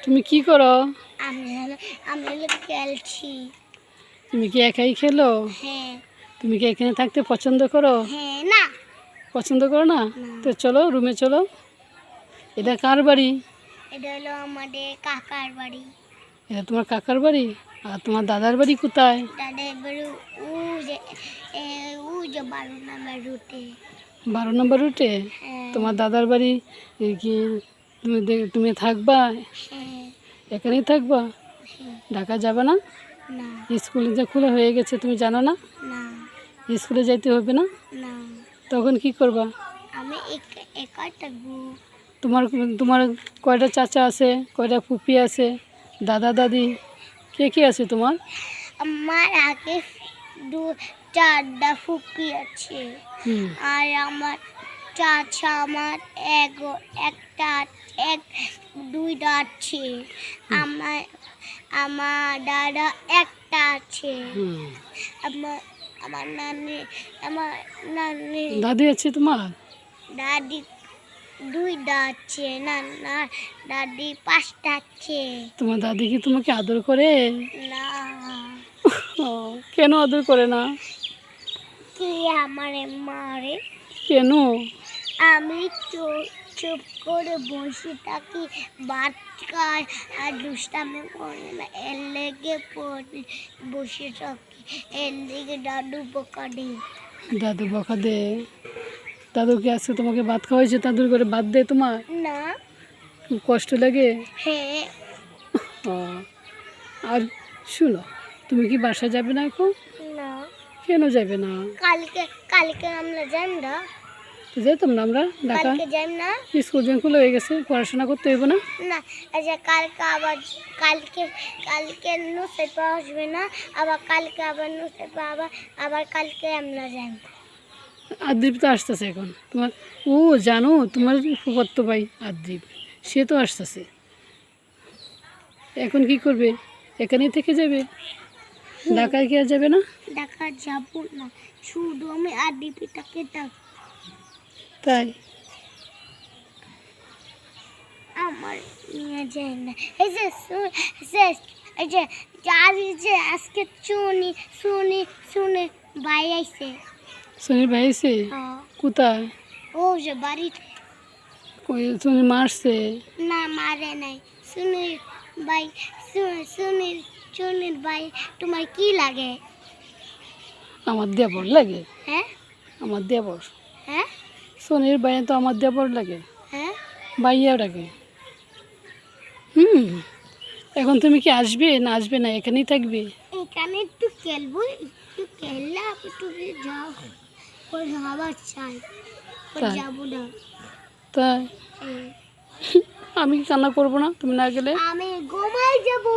তুমি কি করো? আমি খেলছি। তুমি কি একাই খেলো? হ্যাঁ। তুমি কি এখানে থাকতে পছন্দ করো? হ্যাঁ। না। পছন্দ করো না? তো চলো রুমে চলো। এটা কার বাড়ি? এটা হলো আমাদের কাকার বাড়ি। এটা তোমার কাকার বাড়ি? আর তোমার দাদার বাড়ি কোথায়? দাদার বাড়ি ও যে 12 নম্বর রুটে। 12 নম্বর রুটে? হ্যাঁ। তোমার দাদার বাড়ি কি তুমি থাকবা? হ্যাঁ। এখানেই থাকবা? হ্যাঁ। ঢাকা যাবে না? না। স্কুলে যে খোলা হয়ে গেছে তুমি জানো না? না। স্কুলে যাইতে হবে না? না। তখন কি করবা? আমি একা থাকবো। তোমার তোমার কয়টা চাচা আছে, কয়টা ফুপি আছে, দাদা দাদি কে কে আছে তোমার? আমার আগে 4টা ফুপি আছে। আর আমার চাচা আমার দুইটা আছে। আমার দাদা একটা আছে। আমার নানি দাদি আছে তোমার? দাদি 2টা আছে। না, দাদি 5টা আছে। তোমার দাদি কি তোমাকে আদর করে? না। কেন আদর করে না? কি আমারে মারে? কেন? আমি চুপ করে বসে থাকি, ভাত খাই আর দুষ্টামি করে না, এর লেগে বসে থাকি, এর লেগে দাদু বকা দেয়। দাদু বকা দে? দাদু কি আজকে তোমাকে ভাত খাওয়াইছে? দাদুর করে ভাত দে তোমার? না। খুব কষ্ট লাগে? হ্যাঁ। আর শুনো, তুমি কি বাসা যাবে না এখন? না। কেন যাবে না? কালকে আমরা যাই না। যেতাম না আমরা ঢাকা? কালকে যাই না। স্কুল যখন খুলে হয়ে গেছে, পড়াশোনা করতে হইব না? না, কালকে নুসেপা আসবে না, আবার কালকে আবার নুসেপা আবার কালকে আমরা যাই। আদ্রিপ তো আসতেছে এখন তোমার। ও জানো, তোমার ফুফাতো ভাই আদ্রিপ, সে তো আসতেছে। এখন কি করবে? এখানেই থেকে যাবে? ঢাকায় কি আর যাবে না? ঢাকা যাব না, শুধু আমি আদিপিটাকে ডাকবো। তাই? আমার নিয়ে যায় না। এই যে আজকে শুনে ভাই আইছে। সোনির ভাই এসে? কোথায়? ও যে বাড়িতে। সোনি মারছে? না, মারে নাই। সুনির ভাই তোমার কি লাগে? আমার দেবর লাগে। হ্যাঁ। আমার দেবর? হ্যাঁ। সোনির ভাই তো আমার দেবর লাগে। হ্যাঁ। ভাইয়া ডাকে। এখন তুমি কি আসবে না আসবে না, এখানেই থাকবে? এখানে একটু খেলবো, একটু খেললে একটু যাও, আবার চাই যাবো না। তাই? আমি কান্না করবো না তুমি না গেলে? আমি ঘুমাই যাবো।